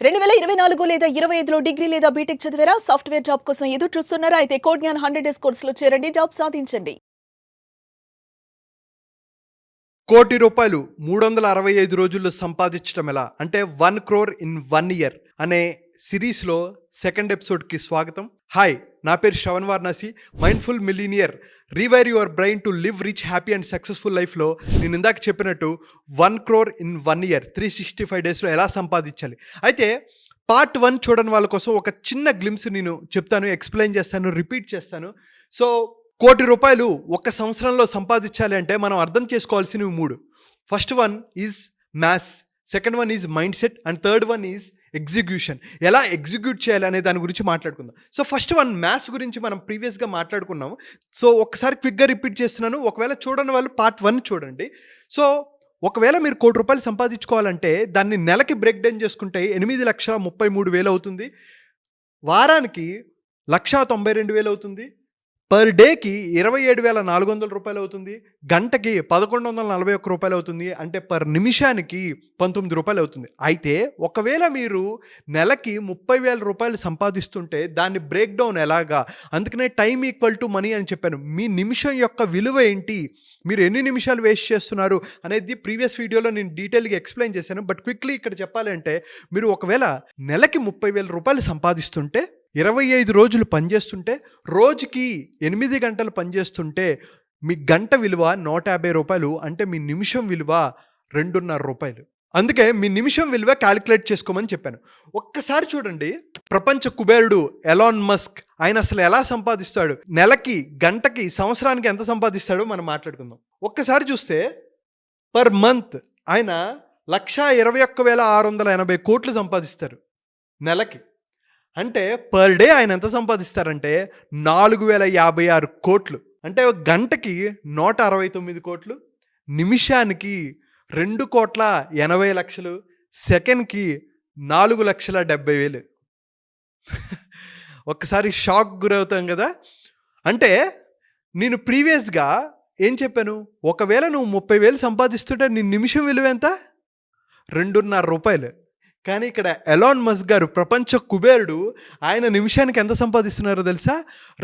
2024 లేదా 25లో డిగ్రీ లేదా బీటెక్ చదివారా? సాఫ్ట్‌వేర్ జాబ్ కోసం ఎదురు చూస్తున్నారా? అయితే కోడ్ జ్ఞాన్ 100 డేస్ కోర్సులో చేరండి. జాబ్ సాధించండి. ₹1,00,00,000 365 రోజుల్లో సంపాదించడం ఎలా? అంటే 1 క్రోర్ ఇన్ 1 ఇయర్ అనే సిరీస్‌లో సెకండ్ ఎపిసోడ్‌కి స్వాగతం. హాయ్, నా పేరు Shravan Varanasi. Mindful millionaire rewire your brain to live rich, happy and successful లైఫ్‌లో నేను ఇందాక చెప్పినట్టు 1 క్రోర్ ఇన్ 1 ఇయర్ 365 డేస్‌లో ఎలా సంపాదించాలి? అయితే పార్ట్ 1 చూడని వాళ్ళ కోసం ఒక చిన్న గ్లిమ్స్ నేను చెప్తాను, ఎక్స్‌ప్లెయిన్ చేస్తాను, రిపీట్ చేస్తాను. సో ₹1,00,00,000 ఒక సంవత్సరంలో సంపాదించాలి అంటే మనం అర్థం చేసుకోవాల్సినవి 3. First one is maths, second one is mind set and third one is execution. ఎలా ఎగ్జిక్యూట్ చేయాలి అనే దాని గురించి మాట్లాడుకుందాం. సో ఫస్ట్ వన్ మ్యాథ్స్ గురించి మనం ప్రీవియస్గా మాట్లాడుకున్నాము. సో ఒకసారి క్విక్గా రిపీట్ చేస్తున్నాను. ఒకవేళ చూడని వాళ్ళు పార్ట్ 1 చూడండి. సో ఒకవేళ మీరు ₹1,00,00,000 సంపాదించుకోవాలంటే దాన్ని నెలకి బ్రేక్ డౌన్ చేసుకుంటే 8,33,000 అవుతుంది. వారానికి 1,92,000 అవుతుంది. పర్ డేకి ₹27,400 అవుతుంది. గంటకి ₹1,141 అవుతుంది. అంటే పర్ నిమిషానికి ₹19 అవుతుంది. అయితే ఒకవేళ మీరు నెలకి ₹30,000 సంపాదిస్తుంటే దాన్ని బ్రేక్ డౌన్ ఎలాగా? అందుకనే టైం ఈక్వల్ టు మనీ అని చెప్పాను. మీ నిమిషం యొక్క విలువ ఏంటి, మీరు ఎన్ని నిమిషాలు వేస్ట్ చేస్తున్నారు అనేది ప్రీవియస్ వీడియోలో నేను డీటెయిల్గా ఎక్స్ప్లెయిన్ చేశాను. బట్ క్విక్లీ ఇక్కడ చెప్పాలి అంటే, మీరు ఒకవేళ నెలకి ₹30,000 సంపాదిస్తుంటే 25 రోజులు పనిచేస్తుంటే, రోజుకి 8 గంటలు పనిచేస్తుంటే మీ గంట విలువ ₹150. అంటే మీ నిమిషం విలువ ₹2.5. అందుకే మీ నిమిషం విలువ క్యాలిక్యులేట్ చేసుకోమని చెప్పాను. ఒక్కసారి చూడండి, ప్రపంచ కుబేరుడు ఎలాన్ మస్క్, ఆయన అసలు ఎలా సంపాదిస్తాడు, నెలకి, గంటకి, సంవత్సరానికి ఎంత సంపాదిస్తాడో మనం మాట్లాడుకుందాం. ఒక్కసారి చూస్తే పర్ మంత్ ఆయన 1,21,680 కోట్లు సంపాదిస్తారు నెలకి. అంటే పర్ డే ఆయన ఎంత సంపాదిస్తారంటే 4,056 కోట్లు. అంటే గంటకి 169 కోట్లు, నిమిషానికి 2,80,00,000, సెకండ్కి 4,70,000. ఒక్కసారి షాక్ గురవుతాం కదా. అంటే నేను ప్రీవియస్గా ఏం చెప్పాను, ఒకవేళ నువ్వు 30,000 సంపాదిస్తుంటే నీ నిమిషం విలువ ఎంత? ₹2.5. కానీ ఇక్కడ ఎలాన్ మస్క్ గారు, ప్రపంచ కుబేరుడు, ఆయన నిమిషానికి ఎంత సంపాదిస్తున్నారో తెలుసా?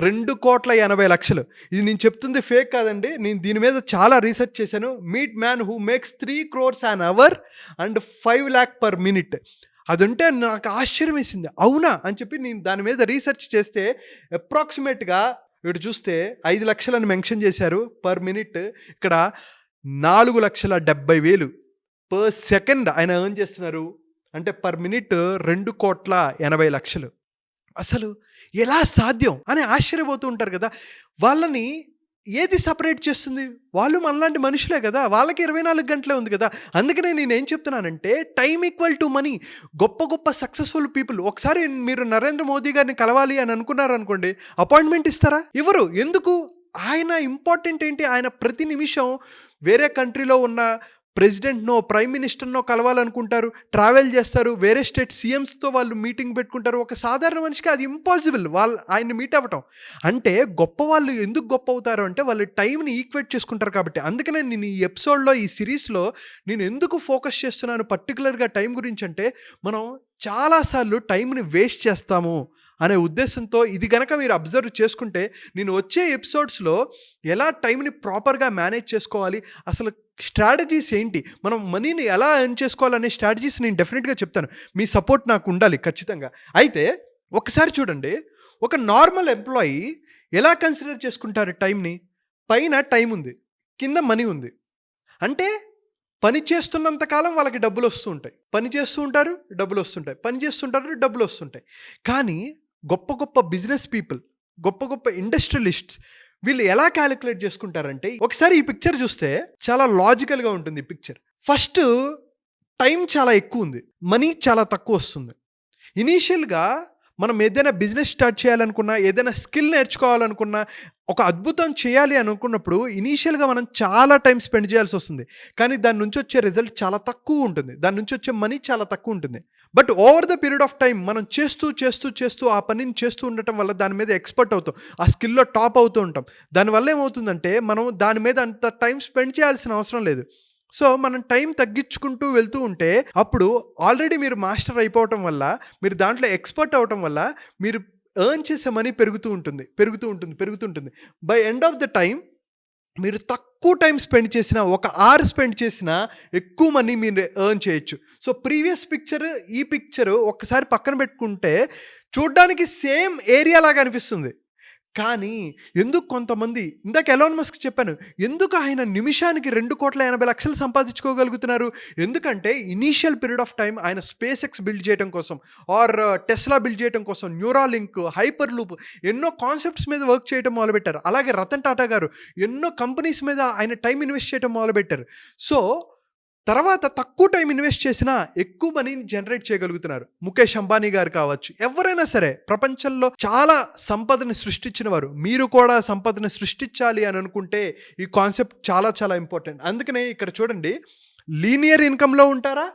2,80,00,000. ఇది నేను చెప్తుంది ఫేక్ కాదండి. నేను దీని మీద చాలా రీసెర్చ్ చేశాను. Meet man who makes 3 crores an hour and 5 lakh per minute. అదంటే నాకు ఆశ్చర్యం వేసింది. అవునా అని చెప్పి నేను దాని మీద రీసెర్చ్ చేస్తే అప్రాక్సిమేట్గా ఇటు చూస్తే 5 లక్షలు అని మెన్షన్ చేశారు పర్ మినిట్. ఇక్కడ 4,70,000 పర్ సెకండ్ ఆయన ఎర్న్ చేస్తున్నారు. అంటే పర్ మినిట్ 2,80,00,000. అసలు ఎలా సాధ్యం అని ఆశ్చర్యపోతూ ఉంటారు కదా. వాళ్ళని ఏది సపరేట్ చేస్తుంది? వాళ్ళు మనలాంటి మనుషులే కదా, వాళ్ళకి 24 గంటలే ఉంది కదా. అందుకనే నేను ఏం చెప్తున్నానంటే, టైం ఈక్వల్ టు మనీ. గొప్ప గొప్ప సక్సెస్ఫుల్ పీపుల్, ఒకసారి మీరు నరేంద్ర మోదీ గారిని కలవాలి అని అనుకున్నారనుకోండి, అపాయింట్మెంట్ ఇస్తారా? ఇవ్వరు. ఎందుకు? ఆయన ఇంపార్టెంట్ ఏంటి, ఆయన ప్రతి నిమిషం వేరే కంట్రీలో ఉన్న ప్రెసిడెంట్నో, ప్రైమ్ మినిస్టర్నో కలవాలనుకుంటారు, ట్రావెల్ చేస్తారు, వేరే స్టేట్ సీఎంస్తో వాళ్ళు మీటింగ్ పెట్టుకుంటారు. ఒక సాధారణ మనిషికి అది ఇంపాసిబుల్ ఆయన్ని మీట్ అవ్వటం. అంటే గొప్ప వాళ్ళు ఎందుకు గొప్ప అవుతారు అంటే వాళ్ళు టైంని ఈక్వేట్ చేసుకుంటారు కాబట్టి. అందుకనే నేను ఈ ఎపిసోడ్లో, ఈ సిరీస్లో నేను ఎందుకు ఫోకస్ చేస్తున్నాను పర్టికులర్గా టైం గురించి అంటే, మనం చాలాసార్లు టైంని వేస్ట్ చేస్తాము అనే ఉద్దేశంతో. ఇది కనుక మీరు అబ్జర్వ్ చేసుకుంటే, నేను వచ్చే ఎపిసోడ్స్లో ఎలా టైంని ప్రాపర్గా మేనేజ్ చేసుకోవాలి, అసలు స్ట్రాటజీస్ ఏంటి, మనం మనీని ఎలా ఎర్న్ చేసుకోవాలనే స్ట్రాటజీస్ నేను డెఫినెట్గా చెప్తాను. మీ సపోర్ట్ నాకు ఉండాలి ఖచ్చితంగా. అయితే ఒకసారి చూడండి, ఒక నార్మల్ ఎంప్లాయీ ఎలా కన్సిడర్ చేసుకుంటారు టైంని? పైన టైం ఉంది, కింద మనీ ఉంది. అంటే పని చేస్తున్నంత కాలం వాళ్ళకి డబ్బులు వస్తూ ఉంటాయి, పని చేస్తూ ఉంటారు, డబ్బులు వస్తుంటాయి, పని చేస్తుంటారు, డబ్బులు వస్తుంటాయి. కానీ గొప్ప గొప్ప బిజినెస్ పీపుల్, గొప్ప గొప్ప ఇండస్ట్రియలిస్ట్స్, వీళ్ళు ఎలా క్యాలిక్యులేట్ చేసుకుంటారంటే, ఒకసారి ఈ పిక్చర్ చూస్తే చాలా లాజికల్గా ఉంటుంది ఈ పిక్చర్. ఫస్ట్ టైం చాలా ఎక్కువ ఉంది, మనీ చాలా తక్కువ వస్తుంది. ఇనీషియల్గా మనం ఏదైనా బిజినెస్ స్టార్ట్ చేయాలనుకున్నా, ఏదైనా స్కిల్ నేర్చుకోవాలనుకున్నా, ఒక అద్భుతం చేయాలి అనుకున్నప్పుడు ఇనీషియల్గా మనం చాలా టైం స్పెండ్ చేయాల్సి వస్తుంది. కానీ దాని నుంచి వచ్చే రిజల్ట్ చాలా తక్కువ ఉంటుంది, దాని నుంచి వచ్చే మనీ చాలా తక్కువ ఉంటుంది. But over the period of time మనం చేస్తూ చేస్తూ చేస్తూ ఆ పనిని చేస్తూ ఉండటం వల్ల దాని మీద ఎక్స్పర్ట్ అవుతాం, ఆ స్కిల్లో టాప్ అవుతూ ఉంటాం. దానివల్ల ఏమవుతుందంటే మనం దాని మీద అంత టైం స్పెండ్ చేయాల్సిన అవసరం లేదు. సో మనం టైం తగ్గించుకుంటూ వెళ్తూ ఉంటే అప్పుడు ఆల్రెడీ మీరు మాస్టర్ అయిపోవటం వల్ల, మీరు దాంట్లో ఎక్స్పర్ట్ అవ్వటం వల్ల మీరు ఎర్న్ చేసే మనీ పెరుగుతూ ఉంటుంది. By end of the time మీరు తక్కువ టైం స్పెండ్ చేసినా, ఒక అవర్ స్పెండ్ చేసినా ఎక్కువ మనీ మీరు ఎర్న్ చేయొచ్చు. సో ప్రీవియస్ పిక్చర్, ఈ పిక్చర్ ఒక్కసారి పక్కన పెట్టుకుంటే చూడ్డానికి సేమ్ ఏరియా లాగా అనిపిస్తుంది. కానీ ఎందుకు కొంతమంది, ఇందాక ఎలాన్ మస్క్ చెప్పాను, ఎందుకు ఆయన నిమిషానికి 2,80,00,000 సంపాదించుకోగలుగుతున్నారు? ఎందుకంటే ఇనీషియల్ పీరియడ్ ఆఫ్ టైం ఆయన స్పేస్ ఎక్స్ బిల్డ్ చేయడం కోసం, ఆర్ టెస్లా బిల్డ్ చేయడం కోసం, న్యూరాలింక్, హైపర్ లూప్, ఎన్నో కాన్సెప్ట్స్ మీద వర్క్ చేయడం మొదలుపెట్టారు. అలాగే రతన్ టాటా గారు ఎన్నో కంపెనీస్ మీద ఆయన టైం ఇన్వెస్ట్ చేయడం మొదలుపెట్టారు. సో తర్వాత తక్కువ టైం ఇన్వెస్ట్ చేసినా ఎక్కువ మనీని జనరేట్ చేయగలుగుతున్నారు. ముఖేష్ అంబానీ గారు కావచ్చు, ఎవరైనా సరే ప్రపంచంలో చాలా సంపదని సృష్టించిన వారు. మీరు కూడా సంపదని సృష్టించాలి అని అనుకుంటే ఈ కాన్సెప్ట్ చాలా చాలా ఇంపార్టెంట్. అందుకనే ఇక్కడ చూడండి, లీనియర్ ఇన్కమ్లో ఉంటారా,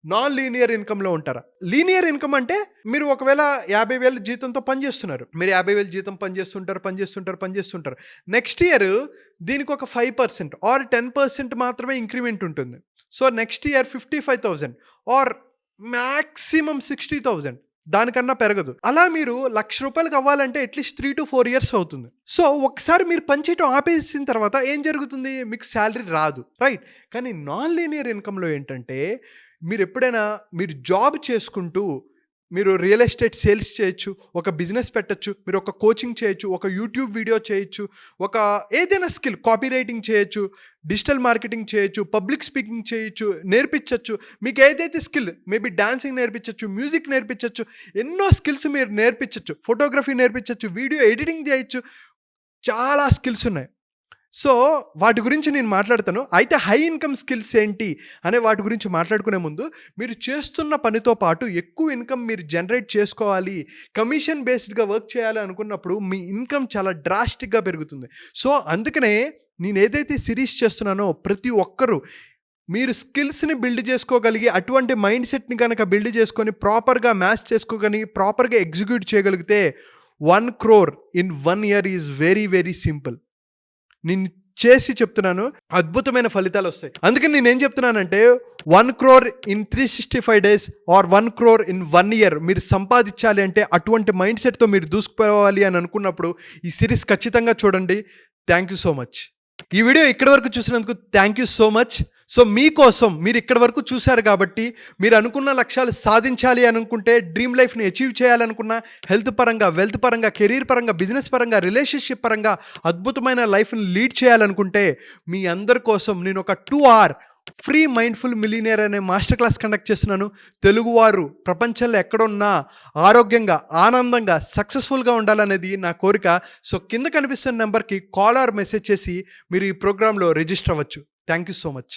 నాన్ లీనియర్ ఇన్కమ్లో ఉంటారా? లీనియర్ ఇన్కమ్ అంటే మీరు ఒకవేళ 50,000 జీతంతో పనిచేస్తున్నారు. మీరు 50,000 జీతం పనిచేస్తుంటారు. నెక్స్ట్ ఇయర్ దీనికి ఒక 5% ఆర్ 10% మాత్రమే ఇంక్రిమెంట్ ఉంటుంది. So next year 55,000 or maximum 60,000, దానికన్నా పెరగదు. అలా మీరు ₹1,00,000 అవ్వాలంటే అట్లీస్ట్ 3 to 4 years అవుతుంది. సో ఒకసారి మీరు పనిచేయటం ఆపేసిన తర్వాత ఏం జరుగుతుంది? మీకు శాలరీ రాదు, రైట్? కానీ నాన్ లీనియర్ ఇన్కమ్లో ఏంటంటే మీరు ఎప్పుడైనా మీరు జాబ్ చేసుకుంటూ మీరు రియల్ ఎస్టేట్ సేల్స్ చేయొచ్చు, ఒక బిజినెస్ పెట్టచ్చు, మీరు ఒక కోచింగ్ చేయొచ్చు, ఒక యూట్యూబ్ వీడియో చేయొచ్చు, ఒక ఏదైనా స్కిల్, కాపీ రైటింగ్ చేయొచ్చు, డిజిటల్ మార్కెటింగ్ చేయొచ్చు, పబ్లిక్ స్పీకింగ్ చేయొచ్చు, నేర్పించచ్చు. మీకు ఏదైతే స్కిల్, మేబీ డాన్సింగ్ నేర్పించచ్చు, మ్యూజిక్ నేర్పించచ్చు, ఎన్నో స్కిల్స్ మీరు నేర్పించచ్చు, ఫోటోగ్రఫీ నేర్పించచ్చు, వీడియో ఎడిటింగ్ చేయొచ్చు, చాలా స్కిల్స్ ఉన్నాయి. సో వాటి గురించి నేను మాట్లాడతాను. అయితే హై ఇన్కమ్ స్కిల్స్ ఏంటి అనే వాటి గురించి మాట్లాడుకునే ముందు, మీరు చేస్తున్న పనితో పాటు ఎక్కువ ఇన్కమ్ మీరు జనరేట్ చేసుకోవాలి, కమిషన్ బేస్డ్గా వర్క్ చేయాలి అనుకున్నప్పుడు మీ ఇన్కమ్ చాలా డ్రాస్టిక్గా పెరుగుతుంది. సో అందుకనే నేను ఏదైతే సిరీస్ చేస్తున్నానో ప్రతి ఒక్కరూ మీరు స్కిల్స్ని బిల్డ్ చేసుకోగలిగి, అటువంటి మైండ్ సెట్ని కనుక బిల్డ్ చేసుకొని ప్రాపర్గా మ్యాచ్ చేసుకోగలి, ప్రాపర్గా ఎగ్జిక్యూట్ చేయగలిగితే 1 crore in 1 year is very very simple. నేను చేసి చెప్తున్నాను, అద్భుతమైన ఫలితాలు వస్తాయి. అందుకని నేనేం చెప్తున్నానంటే 1 crore in 365 days or 1 crore in 1 year మీరు సంపాదించాలి అంటే అటువంటి మైండ్ సెట్తో మీరు దూసుకుపోవాలి అని అనుకున్నప్పుడు ఈ సిరీస్ ఖచ్చితంగా చూడండి. Thank you so much. ఈ వీడియో ఇక్కడి వరకు చూసినందుకు thank you so much. So మీకోసం, మీరు ఇక్కడి వరకు చూశారు కాబట్టి, మీరు అనుకున్న లక్ష్యాలు సాధించాలి అనుకుంటే, డ్రీమ్ లైఫ్ని అచీవ్ చేయాలనుకున్నా, హెల్త్ పరంగా, వెల్త్ పరంగా, కెరీర్ పరంగా, బిజినెస్ పరంగా, రిలేషన్షిప్ పరంగా అద్భుతమైన లైఫ్ని లీడ్ చేయాలనుకుంటే, మీ అందరి కోసం నేను ఒక 2 hour ఫ్రీ మైండ్ఫుల్ మిలీనియర్ అనే మాస్టర్ క్లాస్ కండక్ట్ చేస్తున్నాను. తెలుగువారు ప్రపంచంలో ఎక్కడున్నా ఆరోగ్యంగా, ఆనందంగా, సక్సెస్ఫుల్గా ఉండాలనేది నా కోరిక. సో కింద కనిపిస్తున్న నెంబర్కి కాల్ ఆర్ మెసేజ్ చేసి మీరు ఈ ప్రోగ్రాంలో రిజిస్టర్ అవ్వచ్చు. Thank you so much.